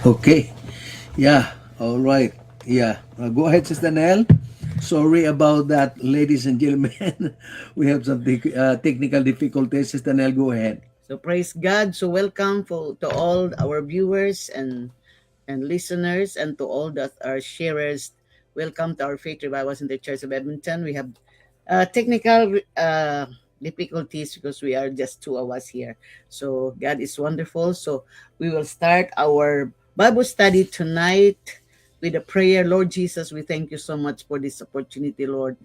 Okay. Yeah. All right. Yeah. Go ahead, Sister Nell. Sorry about that, ladies and gentlemen. We have some technical difficulties. Sister Nell, go ahead. So praise God. So welcome to all our viewers and listeners and to all that are sharers. Welcome to our Faith Revivals in the Church of Edmonton. We have technical difficulties because we are just two of us here. So God is wonderful. So we will start our Bible study tonight with a prayer. Lord Jesus, we thank you so much for this opportunity, Lord.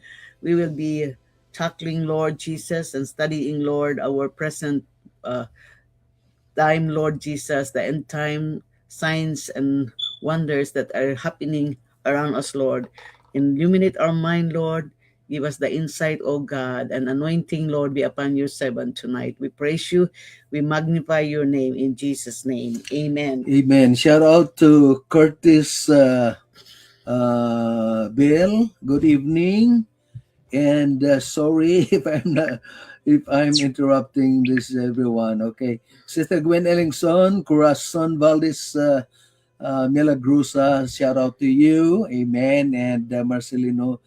We will be tackling, Lord Jesus, and studying, Lord, our present uh, time, Lord Jesus, the end time signs and wonders that are happening around us, Lord. Illuminate our mind, Lord. Give us the insight, O God, and anointing, Lord, be upon your servant tonight. We praise you. We magnify your name in Jesus' name. Amen. Amen. Shout out to Curtis Bill. Good evening. And sorry if I'm interrupting this, everyone. Okay. Sister Gwen Ellingson, Corazon Valdez, Milagrusa, shout out to you. Amen. And Marcelina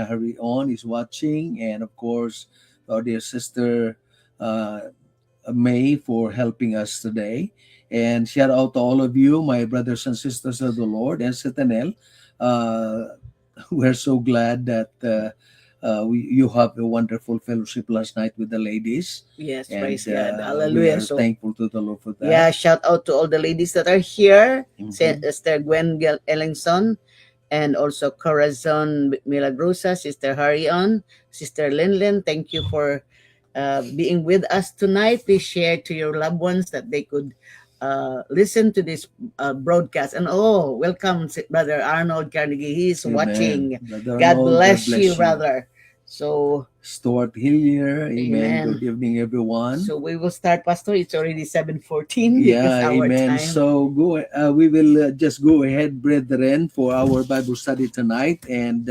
Harion is watching. And of course, our dear sister uh, May for helping us today. And shout out to all of you, my brothers and sisters of the Lord, and Sitanel. Uh, we're so glad that you have a wonderful fellowship last night with the ladies. Yes, And praise God. we Hallelujah. are So, thankful to the Lord for that. yeah, shout out to all the ladies that are here. Mhm. Sister Gwen Ellingson, and also Corazon Milagrosa, Sister Harion, Sister Linlin. Thank you for being with us tonight. Please share to your loved ones that they could listen to this broadcast. And welcome, Brother Arnold Carnegie. He's Amen. watching. Brother God Arnold, God bless you, bless you. brother. So, Stuart Hillier, amen. amen. Good evening, everyone. So we will start, Pastor. It's already 7:14 because Yeah, our amen. time. So we will just go ahead, brethren, for our Bible study tonight, and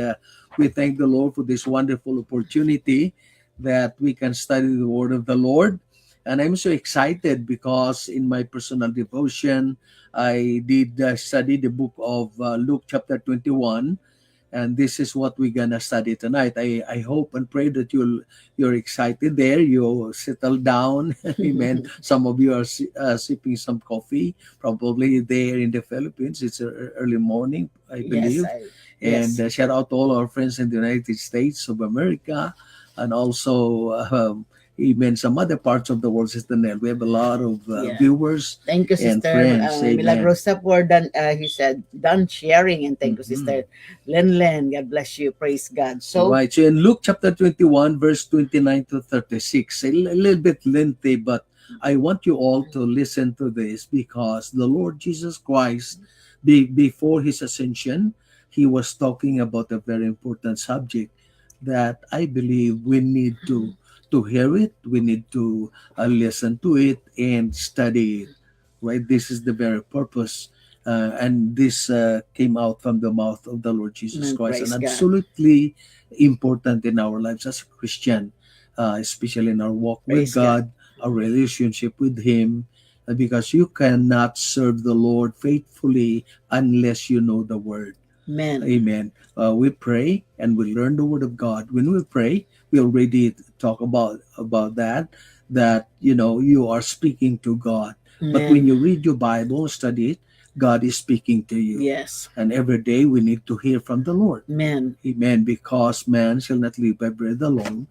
we thank the Lord for this wonderful opportunity that we can study the Word of the Lord. And I'm so excited because in my personal devotion, I did study the book of Luke chapter 21, and this is what we're gonna study tonight. I hope and pray that you're excited there. You settle down. Amen. Some of you are sipping some coffee, probably there in the Philippines. It's early morning, I Yes, believe. And yes. shout out to all our friends in the United States of America, and also even some other parts of the world, Sister Nell. We have a lot of Yeah. viewers Thank you, and Sister friends. Amen. Milagrosa, for done. He said done sharing, and thank you, Mhm. Sister Len. God bless you. Praise God. So Right. So in Luke chapter 21, verse 29 to 36, a little bit lengthy, but I want you all to listen to this because the Lord Jesus Christ, before his ascension, he was talking about a very important subject that I believe we need to hear it, we need to listen to it and study it. Right. This is the very purpose. And this came out from the mouth of the Lord Jesus Christ, and praise God. absolutely important in our lives as a Christian, especially in our walk with Praise God. God, our relationship with Him, because you cannot serve the Lord faithfully unless you know the Word. Amen. Amen. We pray and we learn the Word of God. When we pray, we already talk about that. That you are speaking to God. But when Amen. you read your Bible, study it, God is speaking to you. Yes. And every day we need to hear from the Lord. Amen. Amen. Because man shall not live by bread alone,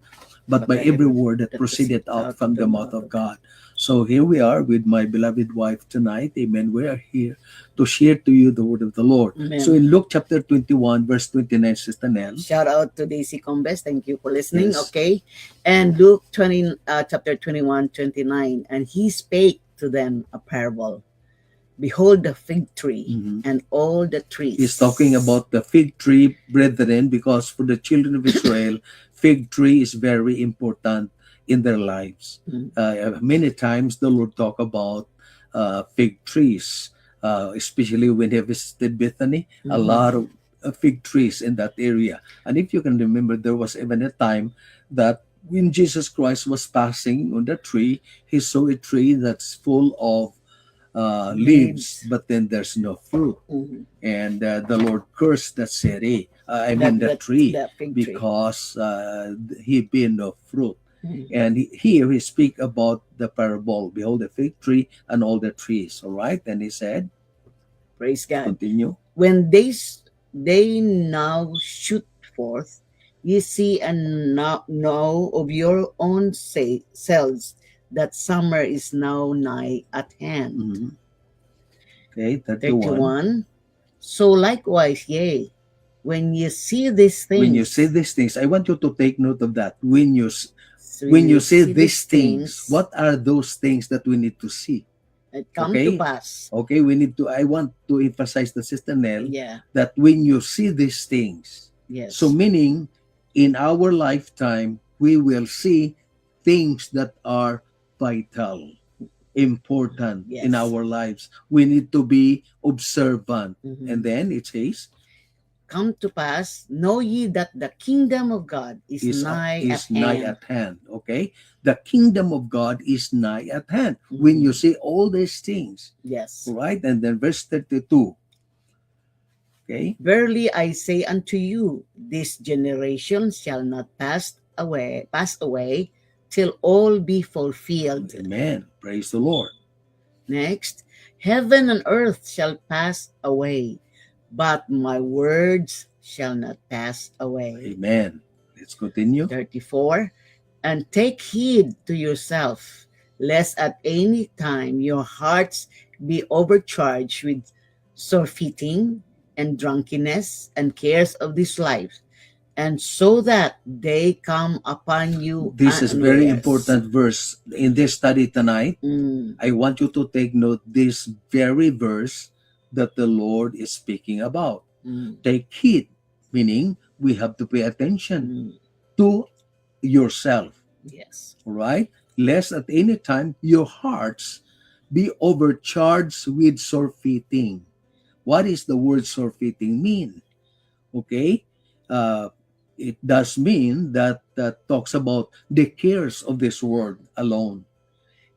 but But by by every every word that that proceed proceedeth out out of from the the mouth mouth of of God. God. So here we are with my beloved wife tonight. Amen. We are here to share to you the word of the Lord. So Amen. in Luke chapter 21, verse 29, Sister Nell. Shout out to Daisy Combes. Thank you for listening. Yes. Okay. And Luke 20, chapter 21, 29. And he spake to them a parable. Behold the fig tree and all the trees. He's talking about the fig tree, brethren, because for the children of Israel, fig tree is very important in their lives. Many times the Lord talk about fig trees, especially when he visited Bethany, a lot of fig trees in that area. And if you can remember, there was even a time that when Jesus Christ was passing on the tree, he saw a tree that's full of leaves, but then there's no fruit. Mhm. And the Lord cursed that city, the tree, That fig tree. because he bear no fruit. Mhm. And here he speak about the parable. Behold the fig tree and all the trees. All right. And he said, Praise God. continue. When they now shoot forth, ye see and now know of your own selves that summer is now nigh at hand. Mhm. Okay, 31. 31. So likewise, yea, when you see these things, When you say these things, I want you to take note of that. When you so when you say these things, what are those things that we need to see? it come Okay. to pass. Okay, I want to emphasize the Sister Nell Yeah. that when you see these things, Yes. so meaning in our lifetime, we will see things that are vital, important Yes. in our lives. We need to be observant. Mhm. And then it says, come to pass, know ye that the kingdom of God is nigh at hand. Okay, the kingdom of God is nigh at hand. When you see all these things, Yes. right? And then verse 32. Okay, Verily I say unto you, this generation shall not pass away till all be fulfilled. amen. Praise the Lord. Next, heaven and earth shall pass away, but my words shall not pass away. Amen. Let's continue. 34. And take heed to yourself, lest at any time your hearts be overcharged with surfeiting and drunkenness and cares of this life, and so that they come upon you. This is very unawares. important verse in this study tonight. Mm, I want you to take note this very verse that the Lord is speaking about. mm, Take heed, meaning we have to pay attention mm. to yourself, Yes. right? Lest at any time your hearts be overcharged with surfeiting. What is the word surfeiting mean? Okay, it does mean that talks about the cares of this world alone,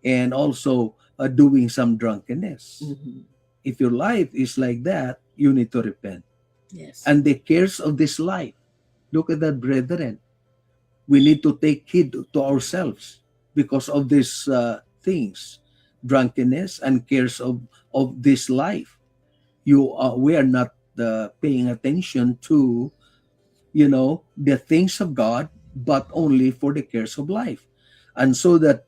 and also doing some drunkenness. Mhm. If your life is like that, you need to repent. Yes. And the cares of this life, look at that, brethren. We need to take heed to ourselves because of these things, drunkenness and cares of this life. We are not paying attention to the things of God, but only for the cares of life, and so that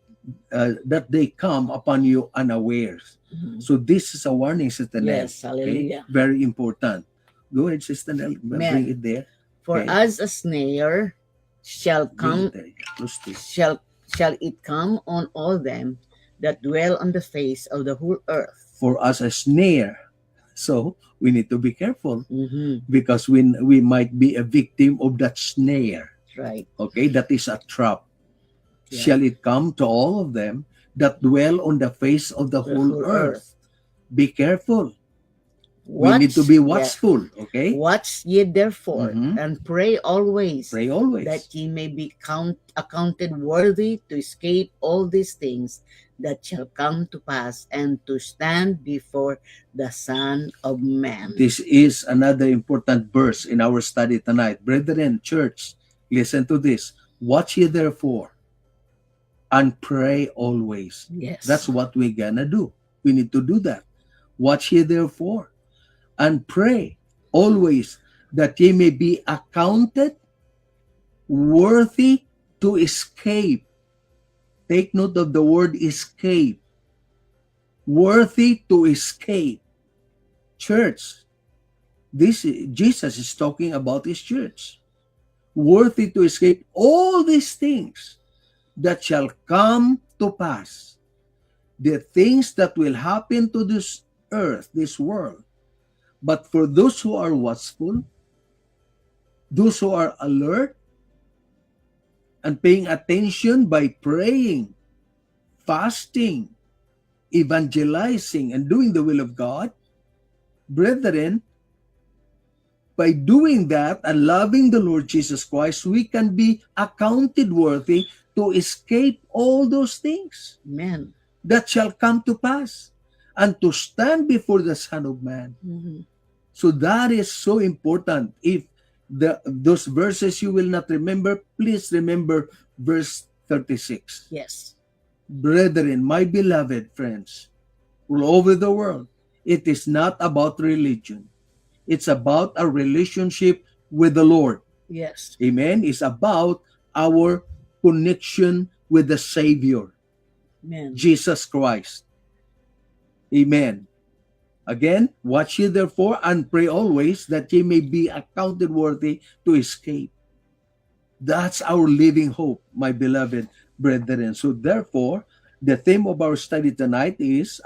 they come upon you unawares. Mhm. So this is a warning, Sister Nell. Yes, hallelujah. Very important. Go ahead, Sister Nell. Amen. Bring it there. For Okay. as a snare shall Bring come it there. Close to. shall it come on all them that dwell on the face of the whole earth. For us a snare. So we need to be careful Mhm. because we might be a victim of that snare. Right. Okay, that is a trap. Yeah. Shall it come to all of them that dwell on the face of the whole earth? Be careful. We need to be watchful. Okay. Watch ye therefore, Mhm. and pray always, Pray always. that ye may be accounted worthy to escape all these things that shall come to pass, and to stand before the Son of Man. This is another important verse in our study tonight. Brethren, church, listen to this. Watch ye therefore and pray always. Yes. That's what we're gonna do. We need to do that. Watch ye therefore and pray always, that ye may be accounted worthy to escape. Take note of the word escape. Worthy to escape. Church, Jesus is talking about his church. Worthy to escape all these things that shall come to pass. The things that will happen to this earth, this world. But for those who are watchful, those who are alert, and paying attention by praying, fasting, evangelizing, and doing the will of God, brethren, by doing that and loving the Lord Jesus Christ, we can be accounted worthy to escape all those things Amen. that shall come to pass. and to stand before the Son of Man. Mhm. So that is so important. If those verses you will not remember, please remember verse 36. Yes. Brethren, my beloved friends, all over the world, it is not about religion. It's about our relationship with the Lord. Yes. Amen. It's about our connection with the Savior, Amen. Jesus Christ. Amen. Again, watch ye therefore and pray always that ye may be accounted worthy to escape. That's our living hope, my beloved brethren. So therefore, the theme of our study tonight is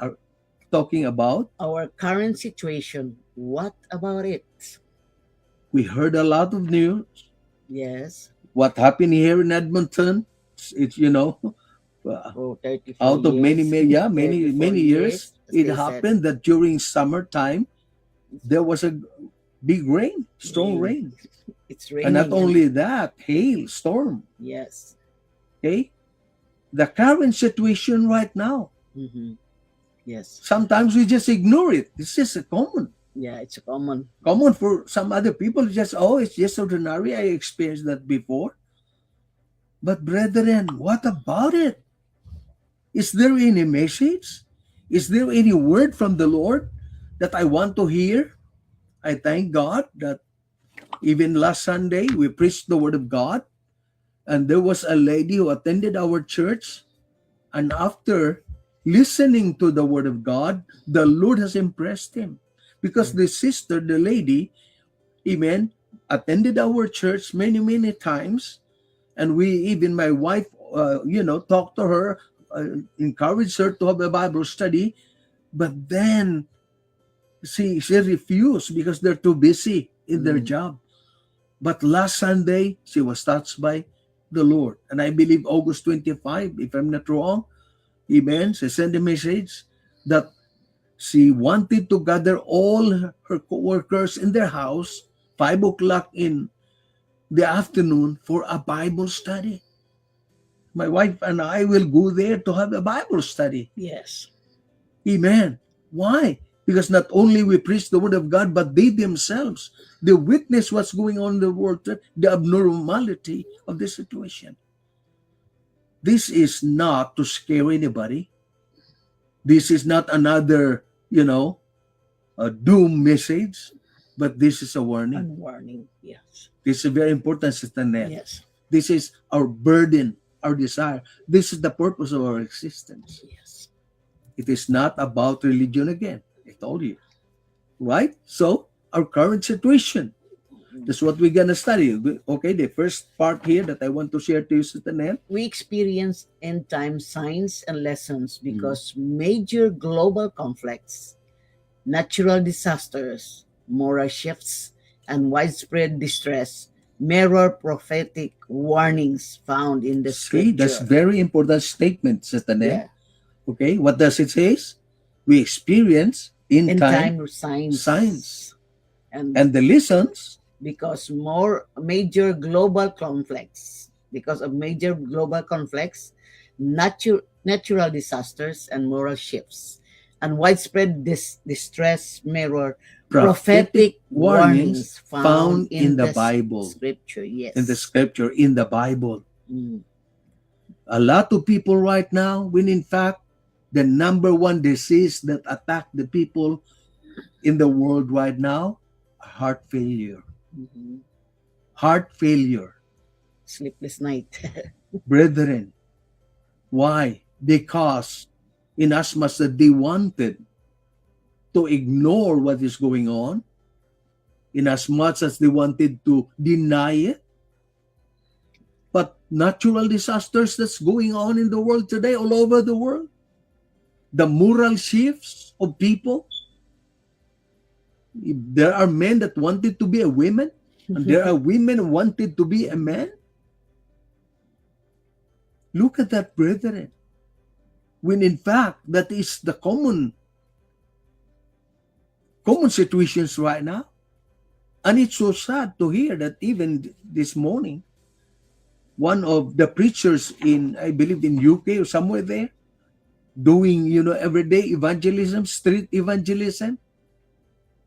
talking about, Our current situation. What about it? we heard a lot of news. Yes. What happened here in Edmonton, it's Oh, 34 out of years. many 34 years, as it they said. happened that during summertime, there was a big rain, strong rain. It's raining. And not only that, hail, storm. Yes. Okay? The current situation right now, Mhm. Yes. sometimes we just ignore it. It's just a common Yeah, it's common. for some other people. It's just ordinary. I experienced that before. But brethren, what about it? Is there any message? Is there any word from the Lord that I want to hear? I thank God that even last Sunday we preached the word of God, and there was a lady who attended our church, and after listening to the word of God, the Lord has impressed him, because the sister, the lady, amen, attended our church many times, and even my wife, talked to her, encouraged her to have a Bible study, but then she refused because they're too busy in their job. But last Sunday, she was touched by the Lord. And I believe August 25, if I'm not wrong, amen, she sent a message that she wanted to gather all her co-workers in their house, 5 o'clock in the afternoon, for a Bible study. My wife and I will go there to have a Bible study. Yes. Amen. Why? Because not only we preach the word of God, but they themselves, they witness what's going on in the world, the abnormality of the situation. This is not to scare anybody. This is not another, a doom message, but this is a warning. And warning. Yes. This is very important, Sister Nell. Yes. This is our burden, our desire. This is the purpose of our existence. Yes. It is not about religion again. I told you. Right? So, our current situation. That's what we're going to study. Okay, the first part here that I want to share to you, Sister Nell. We experience end time signs and lessons because major global conflicts, natural disasters, moral shifts, and widespread distress mirror prophetic warnings found in the See, scripture. that's very important statement, Sister Nell. Yeah. Okay, what does it say? We experience in End time time signs. and the lessons. Because major global conflicts, natural disasters and moral shifts, and widespread distress mirror prophetic warnings found in the Bible. Scripture. Yes. In the scripture, in the Bible. Mm. A lot of people right now, when in fact, the number one disease that attack the people in the world right now, heart failure. Mhm. Heart failure. Sleepless night. Brethren, why? Because inasmuch that they wanted to ignore what is going on, inasmuch as they wanted to deny it, but natural disasters that's going on in the world today, all over the world, the moral shifts of people. There are men that wanted to be a woman, and there are women who wanted to be a man. Look at that, brethren. When in fact, that is the common situations right now. And it's so sad to hear that even this morning, one of the preachers in, I believe in UK or somewhere there, doing, everyday evangelism, street evangelism,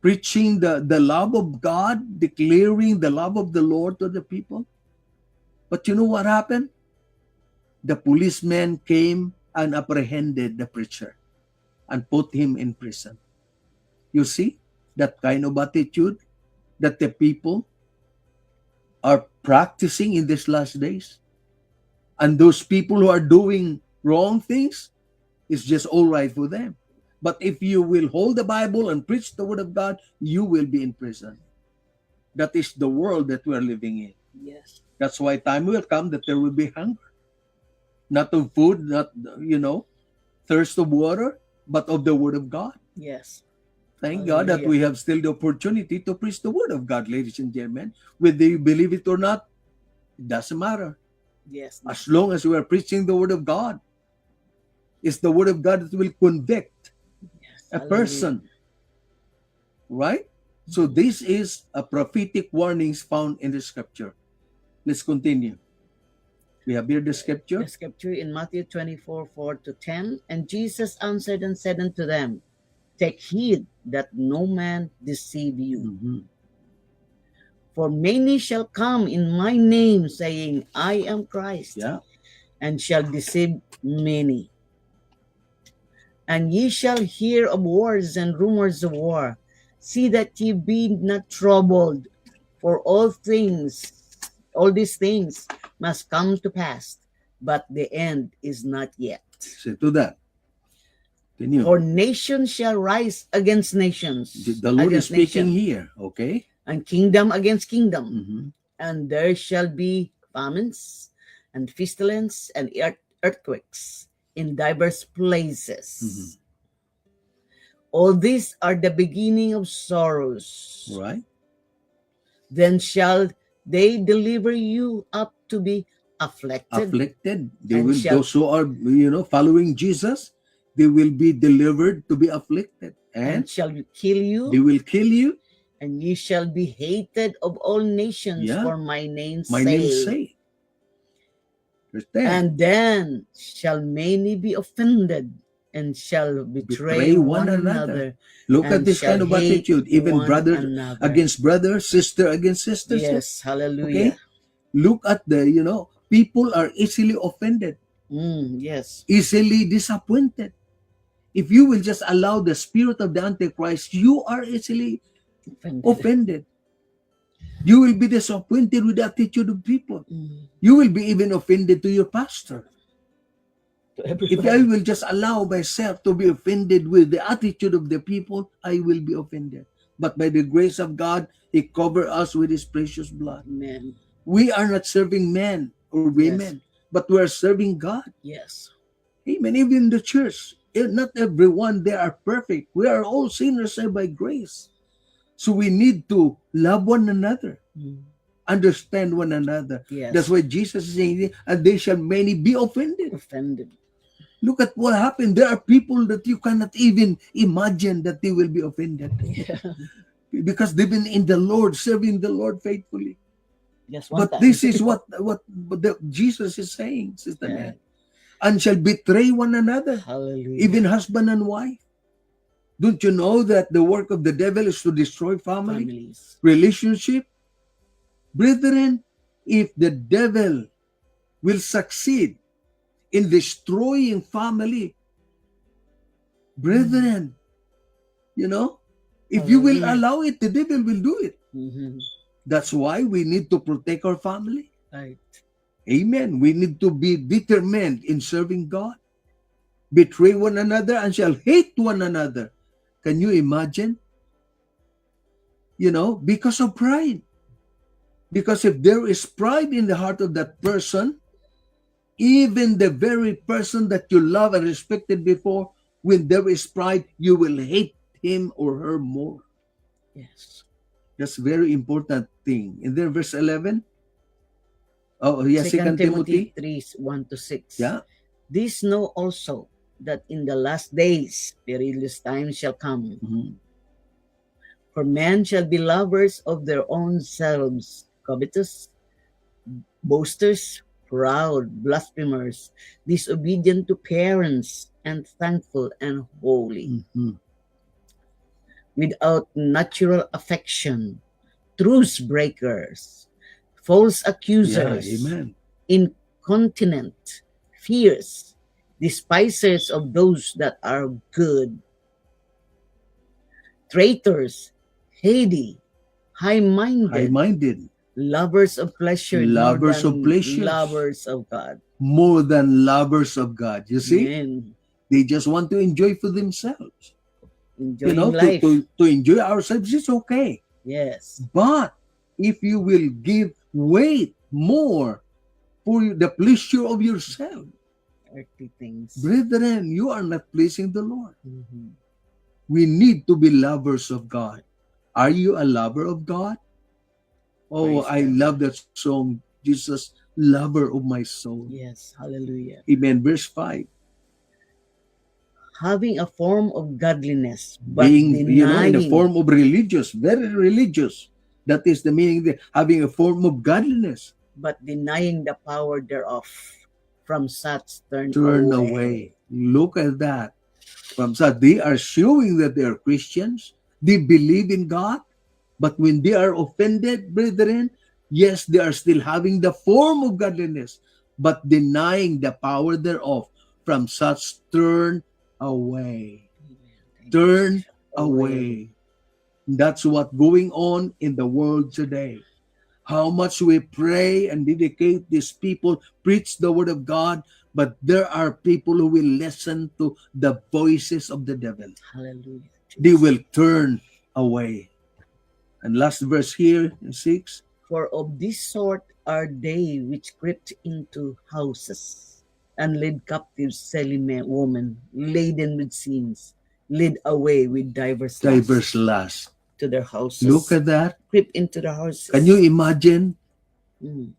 preaching the love of God, declaring the love of the Lord to the people. But you know what happened? The policemen came and apprehended the preacher and put him in prison. You see that kind of attitude that the people are practicing in these last days. And those people who are doing wrong things, it's just all right for them. But if you will hold the Bible and preach the word of God, you will be in prison. That is the world that we are living in. Yes. That's why time will come that there will be hunger. Not of food, not, thirst of water, but of the word of God. Yes. Thank God that Hallelujah. we have still the opportunity to preach the word of God, ladies and gentlemen. Whether you believe it or not, it doesn't matter. Yes. As long as we are preaching the word of God, it's the word of God that will convict Yes. a Hallelujah. person. Right? So this is a prophetic warnings found in the scripture. Let's continue. We have here the scripture. The scripture in Matthew 24:4-10. And Jesus answered and said unto them, Take heed that no man deceive you. Mhm. For many shall come in my name, saying, I am Christ, Yeah. and shall deceive many. And ye shall hear of wars and rumors of war. See that ye be not troubled, for all these things must come to pass, but the end is not yet. Say to that. Continue. For nation shall rise against nations, The Lord is against speaking nation, here. Okay. and kingdom against kingdom. Mhm. And there shall be famines and pestilence and earthquakes in diverse places. Mhm. All these are the beginning of sorrows. Right. Then shall they deliver you up to be afflicted, Afflicted. They and will. shall- Those who are following Jesus, they will be delivered to be afflicted, and and shall kill they you, will kill you. and ye shall be hated of all nations Yeah. for my name's My sake. name's sake. Understand? And then shall many be offended, and shall betray one another. Look and at this shall kind of hate attitude. Even one brother another. against brother, sister against sister. Yes, hallelujah. Okay. Look at the, people are easily offended, Yes, easily disappointed. If you will just allow the spirit of the Antichrist, you are easily offended. You will be disappointed with the attitude of people. You will be even offended to your pastor. To If I everybody. will just allow myself to be offended with the attitude of the people, I will be offended. But by the grace of God, He covered us with His precious blood. Amen. We are not serving men or women, but we are serving God. Yes. Amen. Even the church, not everyone there are perfect. We are all sinners saved by grace. So we need to love one another, understand one another. Yes. That's why Jesus is saying, and they shall many be offended. Offended. Look at what happened. There are people that you cannot even imagine that they will be offended. Yeah. Because they've been in the Lord, serving the Lord faithfully. Just one But time. this is what Jesus is saying, Sister Yeah. Nan. And shall betray one another, Hallelujah. even husband and wife. Don't you know that the work of the devil is to destroy Families. relationship? Brethren, if the devil will succeed in destroying family, brethren, if you will allow it, the devil will do it. Mhm. That's why we need to protect our family. Right. Amen. We need to be determined in serving God. Betray one another and shall hate one another. Can you imagine? Because of pride. Because if there is pride in the heart of that person, even the very person that you love and respected before, when there is pride, you will hate him or her more. Yes. That's very important thing. And then verse 11. Oh, yeah, 2 Timothy. 3:1-6. Yeah. This know also that in the last days perilous times shall come. Mhm. For men shall be lovers of their own selves, covetous, boasters, proud, blasphemers, disobedient to parents, and thankful and holy, Mhm. without natural affection, truce breakers, false Yeah, accusers, amen. incontinent, fierce, despisers of those that are good, traitors, heady, high-minded, High-minded, lovers of pleasure more lovers of than pleasures, lovers of God. more than lovers of God. You see, Amen. they just want to enjoy for themselves. Enjoying To, life. to enjoy ourselves is okay. Yes. But if you will give weight more for the pleasure of yourself, Earthly things. brethren, you are not pleasing the Lord. Mhm. We need to be lovers of God. Are you a lover of God? Oh, Praise I God. love that song, Jesus, lover of my soul. Yes. Hallelujah. Amen. Verse 5. Having a form of godliness, but Being, in a denying, form of religious, very religious. That is the meaning there. Having a form of godliness. but denying the power thereof. From such turn away. Look at that. From such, they are showing that they are Christians. They believe in God. But when they are offended, brethren, yes, they are still having the form of godliness, but denying the power thereof. From such turn away. Turn away. That's what going on in the world today. How much we pray and dedicate these people, preach the word of God, but there are people who will listen to the voices of the devil. Hallelujah. They will turn away. And last verse here in 6. For of this sort are they which crept into houses and led captive selling women laden with sins, led away with divers lust to their houses. Look at that. Creep into the houses. Can you imagine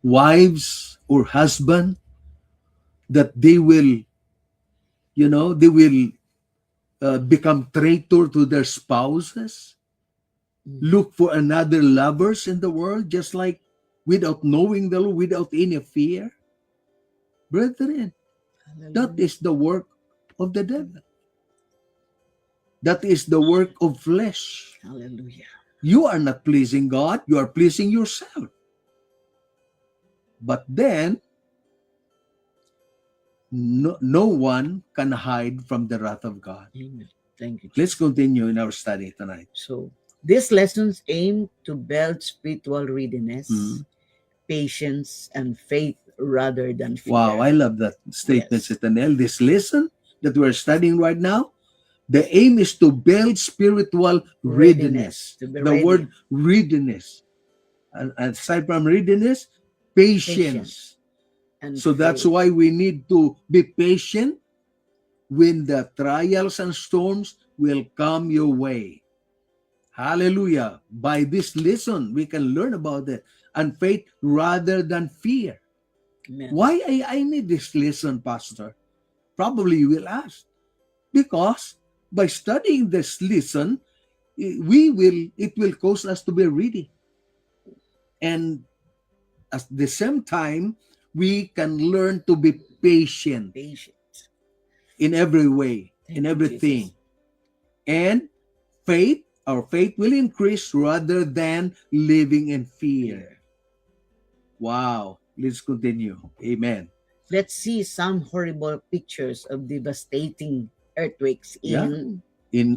wives or husband that they will, they will become traitor to their spouses, look for another lovers in the world, just like without knowing the Lord, without any fear? Brethren, that is the work of the devil. That is the work of flesh. Hallelujah. You are not pleasing God, you are pleasing yourself. But then, no one can hide from the wrath of God. Amen. Thank you. Let's continue in our study tonight. So, these lessons aim to build spiritual readiness, patience, and faith rather than fear. Wow, I love that statement, Yes. Sister Nell. This lesson that we're studying right now, the aim is to build spiritual readiness. To be The ready. word readiness. And aside from readiness, patience. And So that's faith. why we need to be patient when the trials and storms will come your way. Hallelujah. By this lesson, we can learn about it. And faith rather than fear. Amen. Why I need this lesson, Pastor? Probably you will ask. Because by studying this lesson, it will cause us to be ready. And at the same time, we can learn to be patient Patient. in every way, Thank in you, everything. Jesus. And our faith will increase rather than living in fear. Wow. Let's continue. Amen. Let's see some horrible pictures of devastating earthquakes in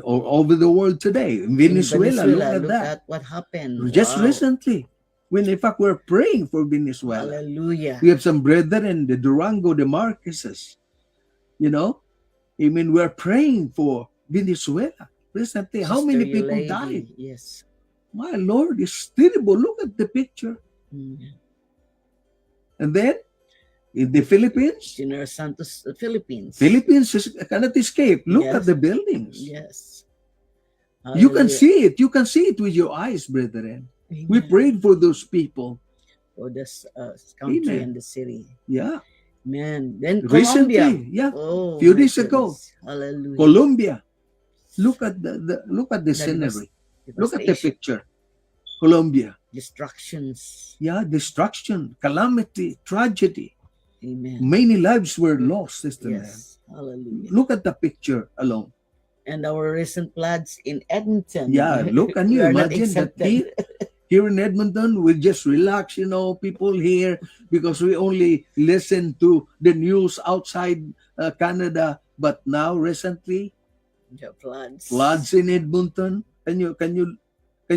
All over the world today. In Venezuela, look at that. what happened. Just Wow. recently, when in fact we're praying for Venezuela. Hallelujah. We have some brethren in the Durango, the Marquesas. We're praying for Venezuela. Recently, how many Sister people Lady, died? Yes. My Lord, it's terrible. Look at the picture. And then, in the Philippines, General Santos, Philippines. Philippines cannot escape. Look Yes. at the buildings. Yes. You can Hallelujah. see it. You can see it with your eyes, brethren. We Amen. prayed for those people. For this country Amen. and the city. Yeah. Man. Then Colombia. Recently, yeah. Oh, Few my days ago. goodness. Hallelujah. Colombia. Look at the That scenery. devas- Look at the devastation, picture. Colombia. Destructions. Yeah, destruction, calamity, tragedy. Amen. Many lives were lost, Sister Nan. Yes. Hallelujah. Look at the picture alone. And our recent floods in Edmonton. Yeah, look, can We you are not imagine that exempted. here in Edmonton, we just relax, people here, because we only listen to the news outside Canada. But now, recently, The floods. floods in Edmonton. Can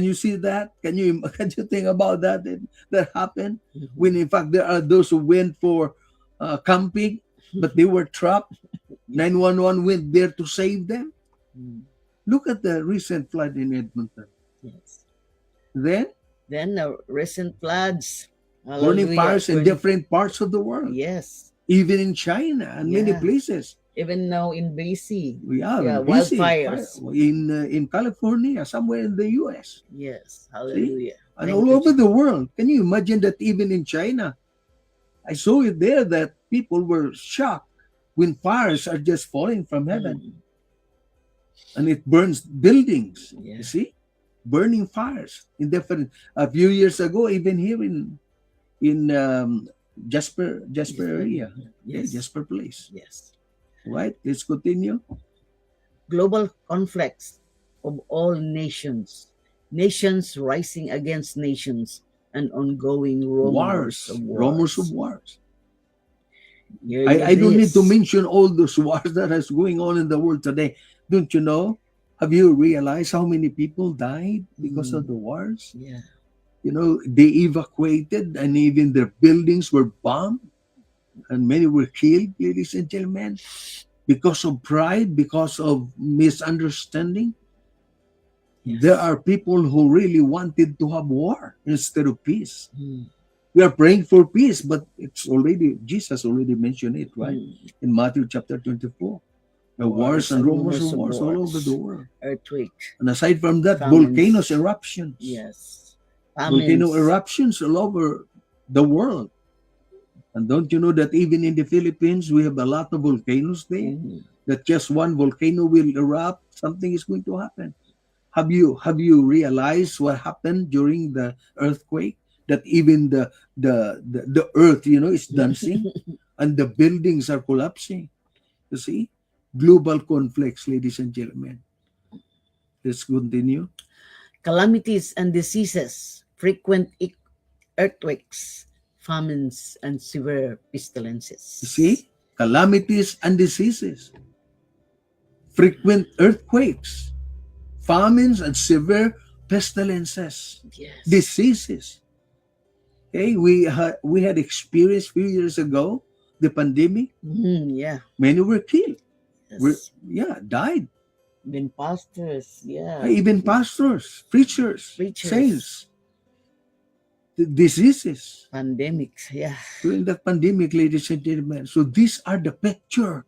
you see that? Can you think about that happened? Mhm. When in fact there are those who went for camping, but they were trapped. 911 went there to save them. Mm, Look at the recent flood in Edmonton. yes. Then Then the recent floods. burning Hallelujah. fires in Burning- different parts of the world, Yes. even in China and many Yeah. places. Even now in BC. Yeah, busy. Wildfires. In California, somewhere in the U.S. Yes. Hallelujah. and Thank all you, over the world. Can you imagine that even in China? I saw it there that people were shocked when fires are just falling from heaven Mm, and it burns buildings. Yeah. You see, burning fires in different. A few years ago, even here in Jasper area, Yes. Jasper Place. Yes. Right. Let's continue. Global conflicts of all nations. Nations rising against nations and ongoing rumors of wars. Rumors of wars. Hear I don't need to this. mention all those wars that is going on in the world today. Don't you know? Have you realized how many people died because of the wars? Yeah. They evacuated and even their buildings were bombed and many were killed, ladies and gentlemen, because of pride, because of misunderstanding. Yes. There are people who really wanted to have war instead of peace. Mm, We are praying for peace, but Jesus already mentioned it, right? mm. In Matthew chapter 24. The wars and rumors of wars all over the world. Earthquake. And aside from that, Famines. volcanoes, eruptions. Yes. Volcano Famines. eruptions all over the world. And don't you know that even in the Philippines, we have a lot of volcanoes there? Mm, That just one volcano will erupt, something is going to happen. Have you realized what happened during the earthquake? That even the earth, is dancing and the buildings are collapsing. You see? Global conflicts, ladies and gentlemen. Let's continue. Calamities and diseases. Frequent earthquakes. Famines and severe pestilences. You see? Calamities and diseases. Frequent earthquakes. Famines and severe pestilences. Yes. Diseases. Okay, we had experienced a few years ago the pandemic. Yeah. Many were killed. Yes. Died. Even pastors. Yeah. Even pastors, preachers, Preachers. saints. The diseases Pandemics. Yeah. during that pandemic, ladies and gentlemen. So these are the picture,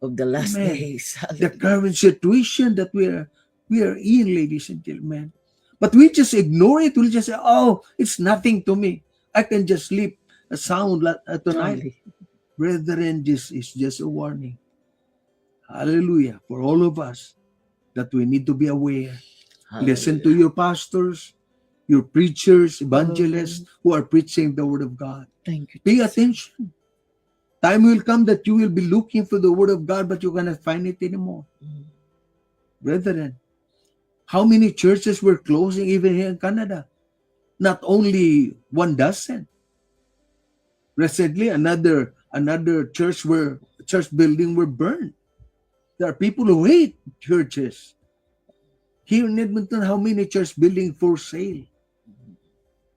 Of the last Amen. days. the current situation that we are in, ladies and gentlemen. But we just ignore it. We'll just say, "Oh, it's nothing to me. I can just sleep a sound tonight." Brethren, this is just a warning. Hallelujah. For all of us, that we need to be aware. Listen to your pastors, your preachers, evangelists who are preaching the word of God. Thank you. Pay Jesus. attention. Time will come that you will be looking for the word of God, but you cannot find it anymore. Mm. Brethren, how many churches were closing even here in Canada? Not only 1 dozen. Recently, another church building were burned. There are people who hate churches. Here in Edmonton, how many church buildings for sale?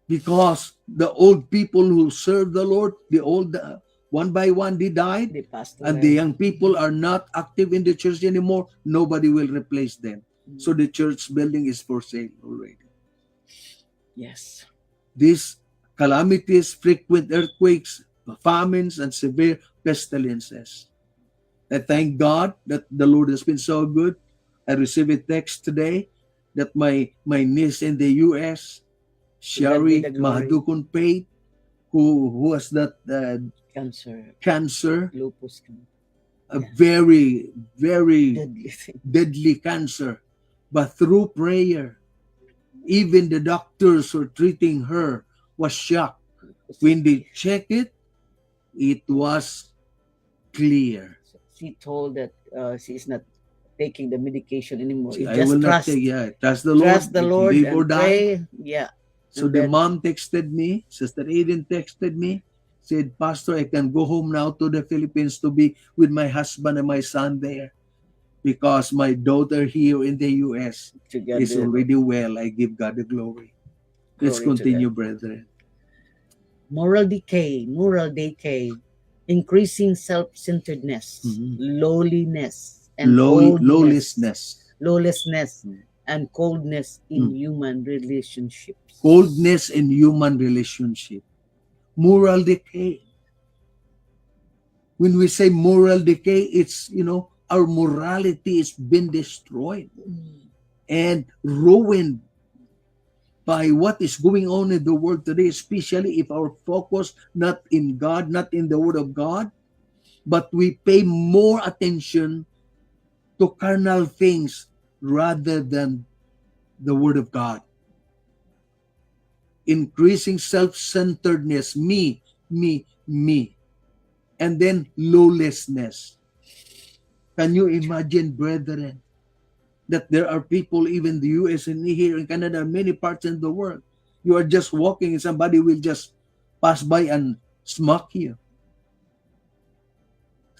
Because the old people who serve the Lord, one by one, they died. They passed And away. the young people are not active in the church anymore. Nobody will replace them. So the church building is for sale already. Yes. These calamities, frequent earthquakes, famines, and severe pestilences. I thank God that the Lord has been so good. I received a text today that my niece in the U.S., Sherry To God be the glory. Mahadukun Pate, who has that cancer, Lupus. a Yeah. very, very Deadly thing. deadly cancer. But through prayer, even the doctors who are treating her was shocked. When they checked it, it was clear. she told that she is not taking the medication anymore. See, You I will just not take, trust the Lord, trust the Lord live or and die. pray. Yeah. So And the then mom texted me, Sister Aiden texted me, said, Pastor, I can go home now to the Philippines to be with my husband and my son there because my daughter here in the U.S. to God is the already well. I give God the glory. Let's glory to continue, God. brethren. Moral decay, increasing self-centeredness, Mhm. lowliness, and coldness, Lawlessness, and coldness in Mm. human relationships. coldness in human relationship, moral decay. When we say moral decay, it's, our morality is been destroyed and ruined by what is going on in the world today, especially if our focus not in God, not in the Word of God, but we pay more attention to carnal things rather than the Word of God. Increasing self-centeredness, me, and then lawlessness. Can you imagine, brethren, that there are people, even the US and here in Canada, many parts in the world, you are just walking and somebody will just pass by and smack you.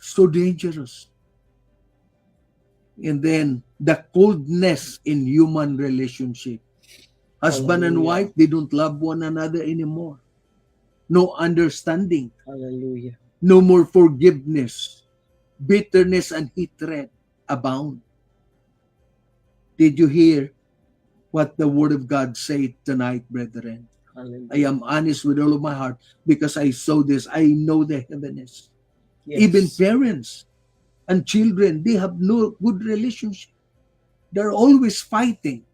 So dangerous. And then the coldness in human relationship. Husband and Hallelujah. wife, they don't love one another anymore. No understanding. Hallelujah. No more forgiveness. Bitterness and hatred abound. Did you hear what the Word of God said tonight, brethren? Hallelujah. I am honest with all of my heart because I saw this. I know the heaviness. Yes. Even parents and children, they have no good relationship. They're always fighting.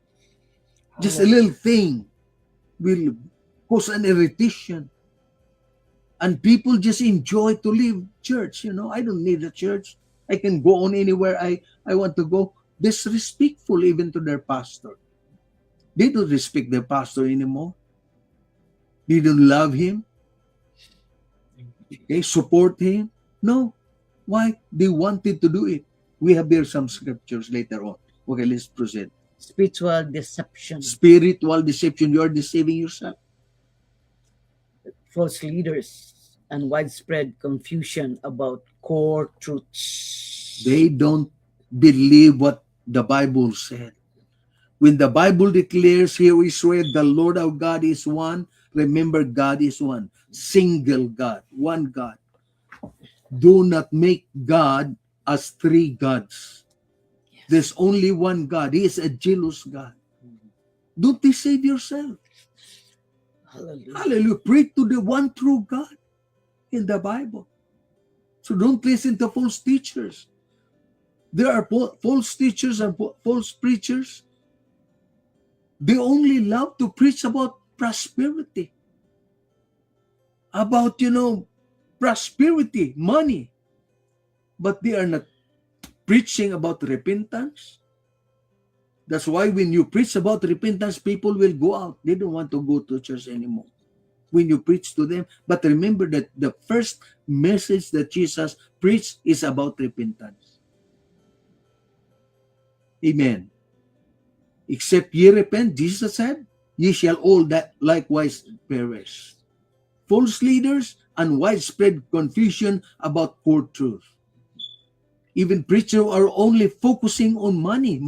Just a little thing will cause an irritation. And people just enjoy to leave church. I don't need a church. I can go on anywhere I want to go. Disrespectful even to their pastor. They don't respect their pastor anymore. They don't love him. They support him. No. Why? They wanted to do it. We have here some scriptures later on. Okay, let's proceed. Spiritual deception, Spiritual deception. You are deceiving yourself. false leaders, and widespread confusion about core truths. They don't believe what the Bible said. When the Bible declares, here Israel, the Lord our God is one, remember God is one. Single God, one God. Do not make God as three gods. Yes. There's only one God. He is a jealous God. Don't deceive yourself. Hallelujah. Hallelujah. Pray to the one true God in the Bible. So don't listen to false teachers. There are false teachers and false preachers. They only love to preach about prosperity. About, prosperity, money. But they are not preaching about repentance. That's why when you preach about repentance, people will go out. They don't want to go to church anymore when you preach to them. But remember that the first message that Jesus preached is about repentance. Amen. Except ye repent, Jesus said, ye shall all that likewise perish. False leaders and widespread confusion about core truth. Even preachers are only focusing on money.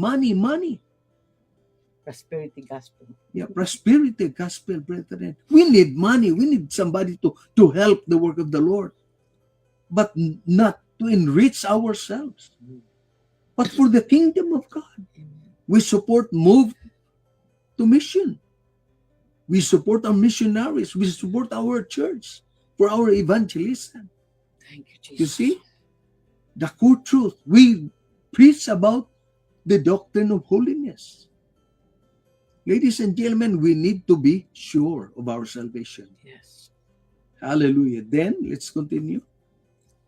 Prosperity gospel. Yeah, prosperity gospel, brethren. We need money. We need somebody to help the work of the Lord. But not to enrich ourselves. But for the kingdom of God. We support Move to Mission. We support our missionaries. We support our church for our evangelism. Thank you, Jesus. You see? The core truth. We preach about the doctrine of holiness. Ladies and gentlemen, we need to be sure of our salvation. Yes. Hallelujah. Then, let's continue.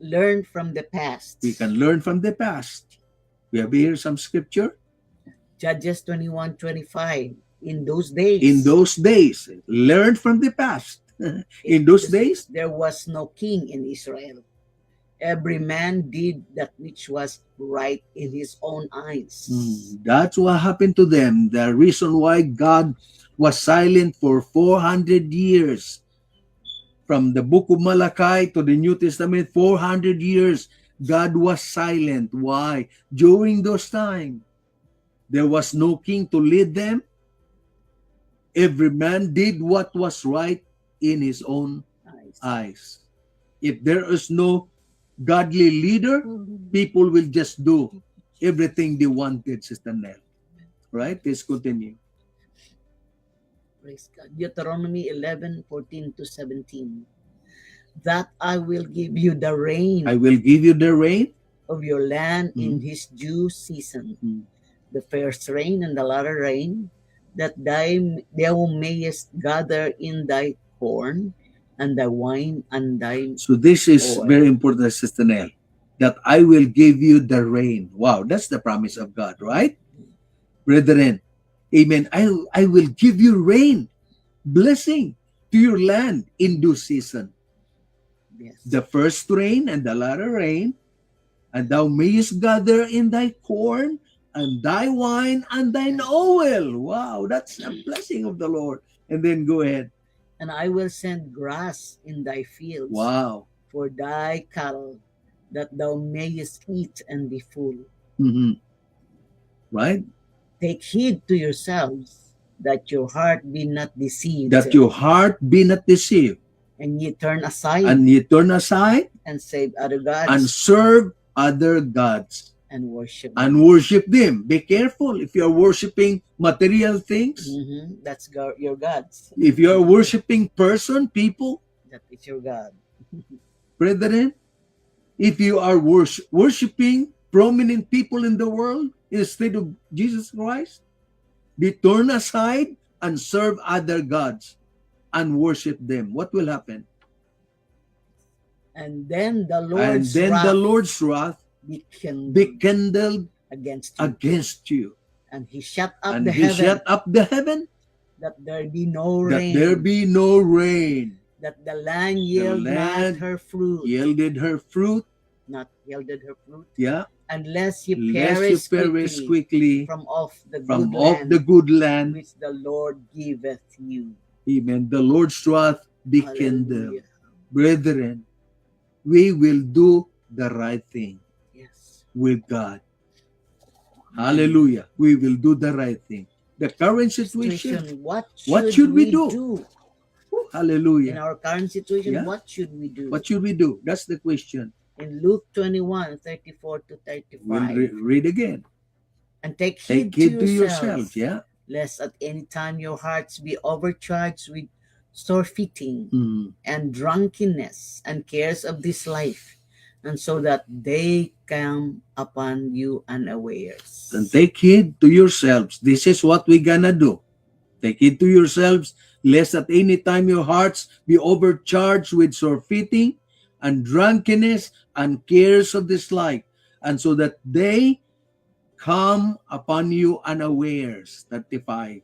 Learn from the past. We can learn from the past. We have here some scripture. Judges 21:25. In those days. In those days, learn from the past. In those days, there was no king in Israel. Every man did that which was right in his own eyes. That's what happened to them. The reason why God was silent for 400 years. From the book of Malachi to the New Testament, 400 years, God was silent. Why? During those times, there was no king to lead them. Every man did what was right in his own eyes. If there is no godly leader, people will just do everything they wanted, Sister Nell. Right? Let's continue. Praise God. Deuteronomy 11:14-17. That I will give you the rain I will give you the rain of your land in his due season, the first rain and the latter rain, that thou mayest gather in thy corn and thy wine and thy So this is oil. very important, Sister Nell, that I will give you the rain. Wow, that's the promise of God, right? Brethren, amen. I will give you rain, blessing to your land in due season. Yes. The first rain and the latter rain, and thou mayest gather in thy corn and thy wine and thine oil. Wow, that's a blessing of the Lord. And then go ahead. And I will send grass in thy fields Wow. for thy cattle, that thou mayest eat and be full. Right? Take heed to yourselves, that your heart be not deceived, That your heart be not deceived, and ye turn aside and ye turn aside and save other gods and serve other gods and worship them. and worship them. Be careful if you're worshiping material things. That's your gods. If you're worshiping people, That is your God. brethren, if you are worshiping prominent people in the world instead of Jesus Christ, be turned aside and serve other gods and worship them. What will happen? And then the Lord's wrath be kindled against you. And he shut up the heaven that there be no rain. That there be no rain. That the land yield not her fruit. Yielded her fruit. Not yielded her fruit. Yeah. Unless you perish quickly from off the good land which the Lord giveth you. Amen. The Lord's wrath be kindled. Brethren, we will do the right thing. Yes. With God. Hallelujah. We will do the right thing. The current situation, what should we do? Hallelujah. In our current situation, what should we do? What should we do? That's the question. In Luke 21:34-35. We'll read again. And take heed to yourselves, yeah, lest at any time your hearts be overcharged with surfeiting and drunkenness and cares of this life, and so that they come upon you unawares. And take heed to yourselves. This is what we're gonna do. Take heed to yourselves, lest at any time your hearts be overcharged with surfeiting and drunkenness and cares of this life, and so that they come upon you unawares. 35.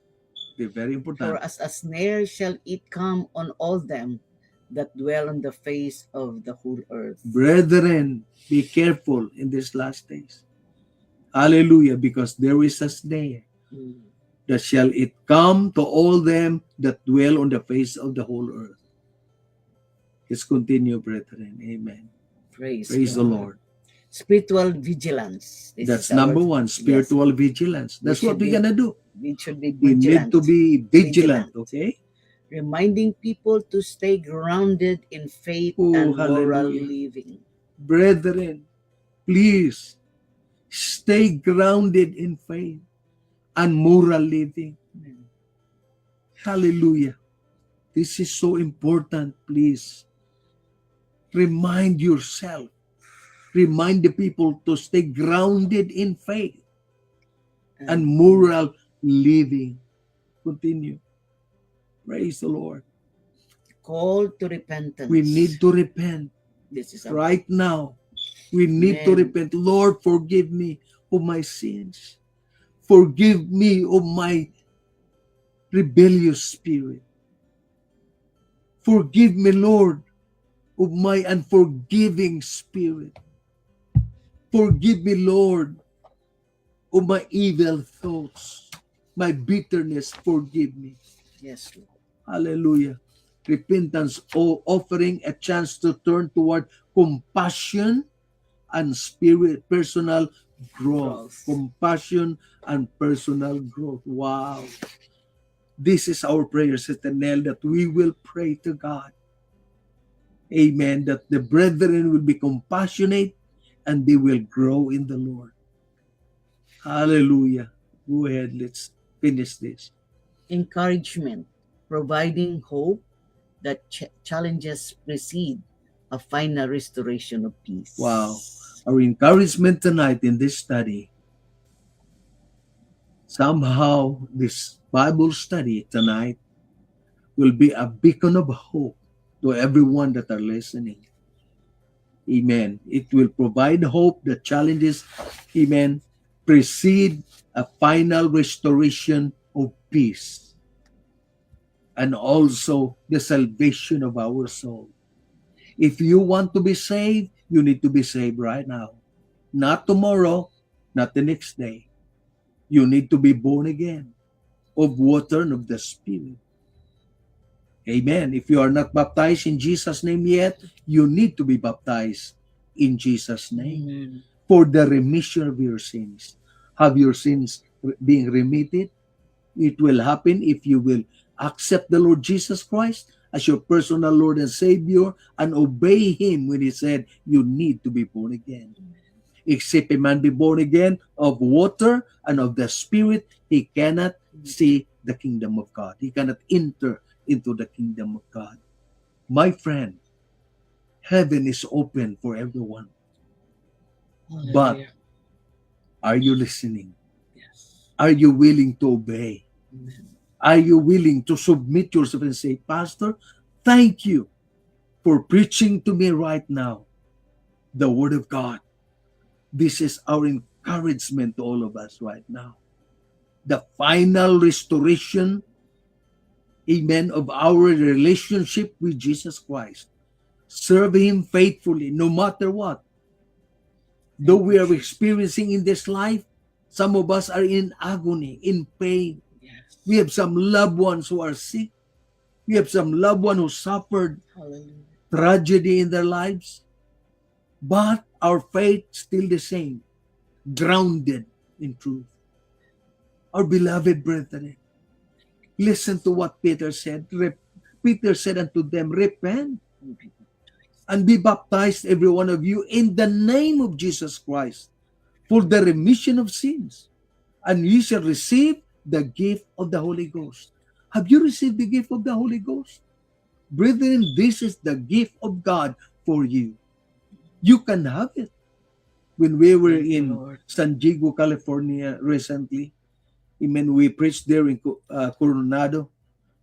They're very important. For as a snare shall it come on all them that dwell on the face of the whole earth. Brethren, be careful in these last days. Hallelujah, because there is a snare that shall it come to all them that dwell on the face of the whole earth. Let's continue, brethren. Amen. Praise the Lord. Spiritual vigilance. That's number one, spiritual vigilance. That's what we're going to do. We should be We vigilant. need to be vigilant, okay? Reminding people to stay grounded in faith and moral living. Brethren, please stay grounded in faith and moral living. Hallelujah. This is so important, please. Remind yourself. Remind the people to stay grounded in faith and moral living. Continue. Praise the Lord. Call to repentance. We need to repent. This is right now. We need to repent. Lord, forgive me of my sins. Forgive me of my rebellious spirit. Forgive me, Lord, of my unforgiving spirit. Forgive me, Lord, of my evil thoughts, my bitterness. Forgive me. Yes, Lord. Hallelujah. Repentance, offering a chance to turn toward compassion and personal growth. Growth. Compassion and personal growth. Wow. This is our prayer, Sister Nell, that we will pray to God. Amen. That the brethren will be compassionate and they will grow in the Lord. Hallelujah. Go ahead. Let's finish this. Encouragement, providing hope that challenges precede a final restoration of peace. Wow. Our encouragement tonight in this study, somehow this Bible study tonight will be a beacon of hope to everyone that are listening. Amen. It will provide hope that challenges, amen, precede a final restoration of peace and also the salvation of our soul. If you want to be saved, you need to be saved right now. Not tomorrow, not the next day. You need to be born again of water and of the Spirit. Amen. If you are not baptized in Jesus' name yet, you need to be baptized in Jesus' name. Amen. For the remission of your sins. Have your sins being remitted? It will happen if you will accept the Lord Jesus Christ as your personal Lord and Savior and obey Him when He said you need to be born again. Except a man be born again of water and of the Spirit, he cannot see the kingdom of God. He cannot enter into the kingdom of God. My friend, heaven is open for everyone. But Hallelujah. are you listening? Yes. Are you willing to obey? Amen. Are you willing to submit yourself and say, Pastor, thank you for preaching to me right now the Word of God. This is our encouragement to all of us right now. The final restoration, amen, of our relationship with Jesus Christ. Serve Him faithfully no matter what. Though we are experiencing in this life, some of us are in agony, in pain. Yes. We have some loved ones who are sick. We have some loved one who suffered Hallelujah. tragedy in their lives. But our faith still the same, grounded in truth. Our beloved brethren, listen to what Peter said. Peter said unto them, repent and be baptized, every one of you, in the name of Jesus Christ, for the remission of sins, and ye shall receive the gift of the Holy Ghost. Have you received the gift of the Holy Ghost? Brethren, this is the gift of God for you. You can have it. When we were Thank you, in Lord. San Diego, California recently, amen, we preached there in Coronado.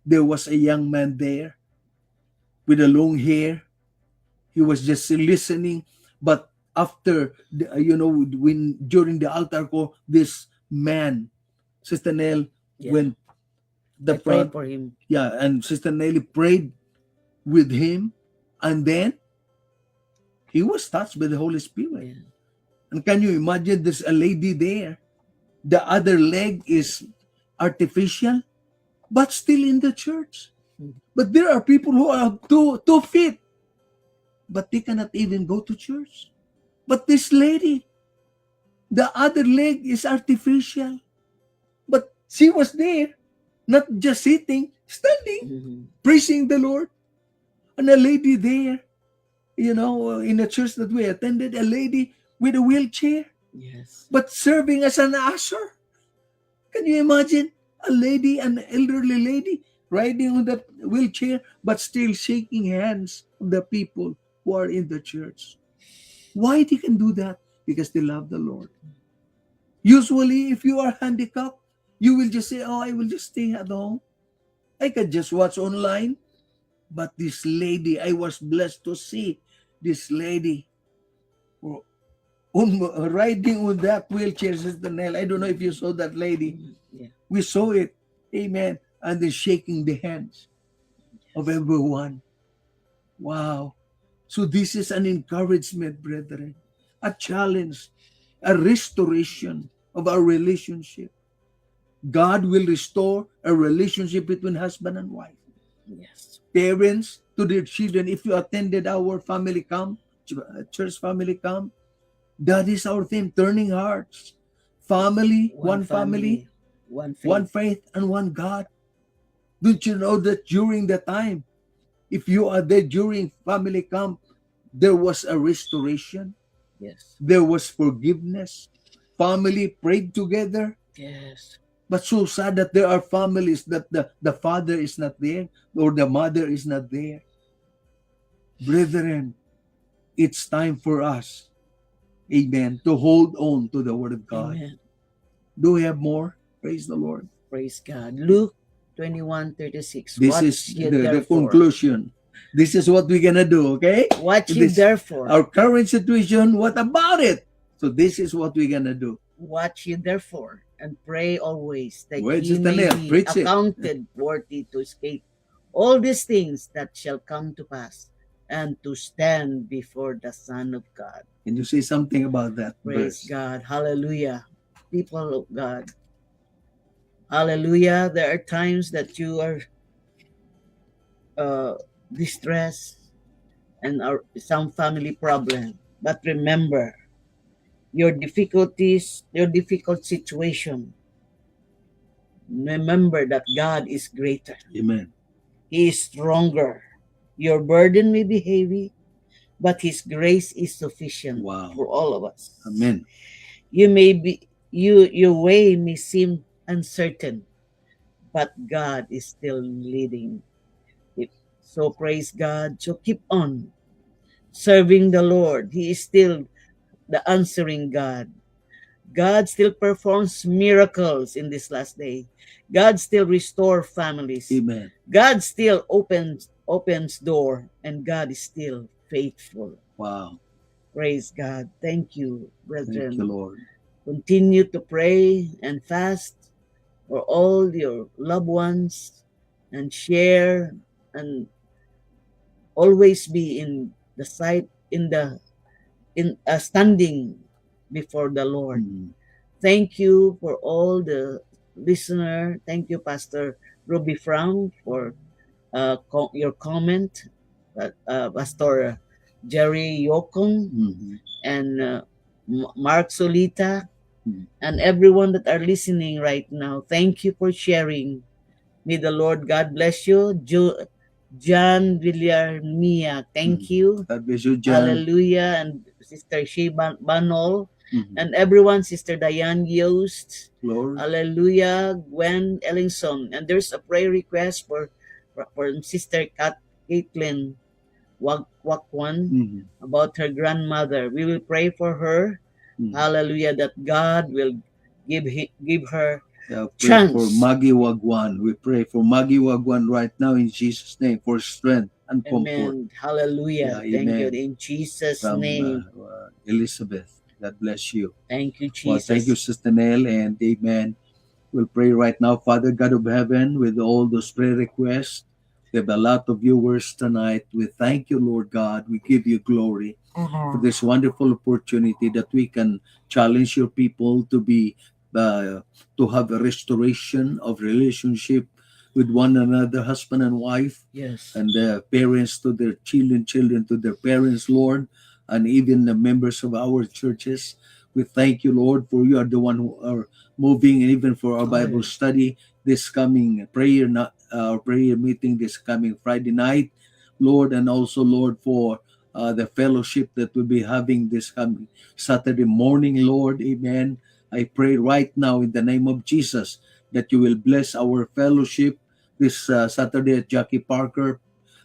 There was a young man there with a long hair. He was just listening, but after when during the altar call, this man, Sister Nell, Yeah. went the I prayed front, for him. yeah, and Sister Nelly prayed with him, and then he was touched by the Holy Spirit. Yeah. And can you imagine? There's a lady there. The other leg is artificial, but still in the church. But there are people who are 2 feet, but they cannot even go to church. But this lady, the other leg is artificial, but she was there, not just sitting, standing, Mhm. praising the Lord. And a lady there, in a church that we attended, a lady with a wheelchair, Yes. but serving as an usher. Can you imagine a lady, an elderly lady, riding on that wheelchair, but still shaking hands of the people who are in the church? Why they can do that? Because they love the Lord. Usually, if you are handicapped, you will just say, oh, I will just stay at home. I can just watch online. But this lady, I was blessed to see this lady riding on that wheelchair, Sister Nell. I don't know if you saw that lady. Yeah. We saw it. Amen. And then shaking the hands of everyone. Wow. So this is an encouragement, brethren, a challenge, a restoration of our relationship. God will restore a relationship between husband and wife. Yes. Parents to their children. If you attended our family camp, church family camp, that is our theme, turning hearts. Family, one family, one faith. one faith, and one God. Don't you know that during the time, if you are there during family camp, there was a restoration, Yes. there was forgiveness, family prayed together. Yes. But so sad that there are families that the father is not there or the mother is not there. Brethren, it's time for us, amen, to hold on to the word of God. Amen. Do we have more? Praise the Lord. Praise God. Luke 21:36. This Watch is ye the therefore. conclusion. This is what we're gonna do, okay? Watch ye This- therefore. Our current situation, what about it? So this is what we're gonna do. Watch ye therefore, and pray always, that Where's ye Sister may Nell? be Preach it. accounted worthy to escape all these things that shall come to pass, and to stand before the Son of God. Can you say something about that Praise verse? God. Hallelujah. People of God. Hallelujah. There are times that you are distressed and are some family problem. But remember, your difficulties, your difficult situation, remember that God is greater. Amen. He is stronger. Your burden may be heavy, but His grace is sufficient Wow. for all of us. Amen. Your way may seem uncertain, but God is still leading. So praise God. So keep on serving the Lord. He is still the answering God. God still performs miracles in this last day. God still restores families. Amen. God still opens door, and God is still faithful. Wow. Praise God. Thank you, brethren. Thank you, Lord. Continue to pray and fast for all your loved ones, and share, and always be in the sight in standing before the Lord. Mm. Thank you for all the listener. Thank you, Pastor Ruby Frown, for your comment. Pastor Jerry Yokon Mhm. and Mark Solita Mhm. and everyone that are listening right now. Thank you for sharing. May the Lord God bless you. John Villarmia, thank you. God bless you, John. Hallelujah. And Sister Shea Banol. Mhm. And everyone, Sister Diane Yost. Glory. Hallelujah. Gwen Ellingson. And there's a prayer request for Sister Caitlin Wakwan Mhm. about her grandmother. We will pray for her. Mhm. Hallelujah. That God will give her Yeah, pray chance. for Maggie Wagwan. We pray for Maggie Wagwan right now in Jesus' name for strength and comfort. Amen. Hallelujah. Yeah, Thank you. amen. In Jesus' From name. Elizabeth. God bless you. Thank you, Jesus. Well, thank you, Sister Nell, and amen. We'll pray right now, Father God of heaven, with all those prayer requests. We have a lot of viewers tonight. We thank you, Lord God. We give you glory for this wonderful opportunity that we can challenge your people to be to have a restoration of relationship with one another, husband and wife, Yes. and parents to their children, children to their parents, Lord, and even the members of our churches. We thank you, Lord, for you are the one who are moving, and even for our Bible study this coming prayer meeting this coming Friday night, Lord, and also, Lord, for the fellowship that we'll be having this coming Saturday morning, Lord. Amen. I pray right now in the name of Jesus that you will bless our fellowship this Saturday at Jackie Parker,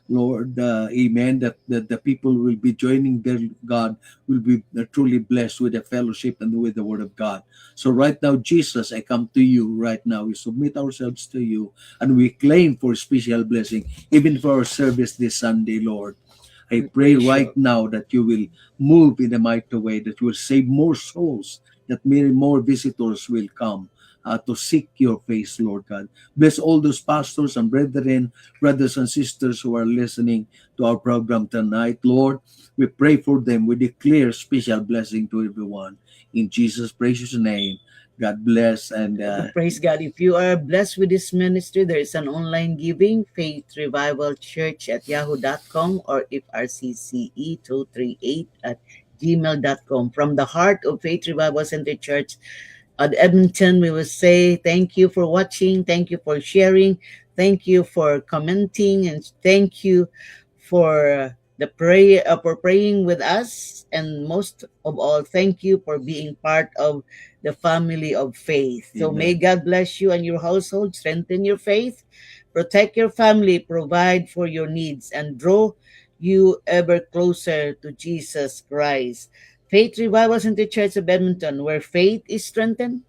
Lord. Amen. That the people will be joining their God will be truly blessed with the fellowship and with the word of God. So right now, Jesus, I come to you right now. We submit ourselves to you and we claim for special blessing, even for our service this Sunday, Lord. I pray right now that you will move in a mighty way, that you will save more souls, that many more visitors will come. to seek your face, Lord God. Bless all those pastors and brethren, brothers and sisters who are listening to our program tonight, Lord. We pray for them. We declare special blessing to everyone. In Jesus' precious name, God bless. And Praise God. If you are blessed with this ministry, there is an online giving, Faith Revival Church at yahoo.com or ifrcce238 at gmail.com. From the heart of Faith Revival Center Church at Edmonton, we will say thank you for watching, thank you for sharing, thank you for commenting, and thank you for the prayer for praying with us, and most of all, thank you for being part of the family of faith. So Amen. may God bless you and your household, strengthen your faith, protect your family, provide for your needs, and draw you ever closer to Jesus Christ. Faith Revival Center Church of Edmonton, where faith is strengthened,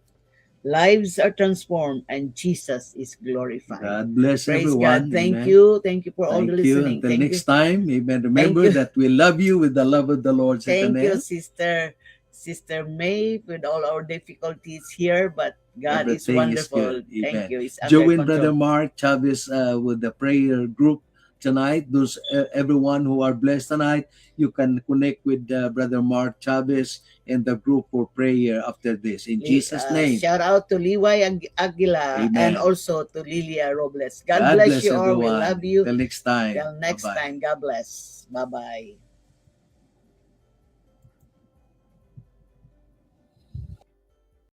lives are transformed, and Jesus is glorified. God bless Praise everyone. God. Thank Amen. you. Thank you for all the Thank you. listening. Until Thank next you. time, amen. Remember you. that we love you with the love of the Lord. Thank you, Sister Sister May, with all our difficulties here, but God is Everything is wonderful. good. Amen. Thank you. It's under Join control. Brother Mark Chavez with the prayer group tonight. Those everyone who are blessed tonight, you can connect with Brother Mark Chavez and the group for prayer after this. In Jesus' name. Shout out to Liway Aguila Amen. and also to Lilia Robles. God God bless bless you all. We everyone. love you. Till next time. Till next Bye-bye. time. God bless. Bye-bye.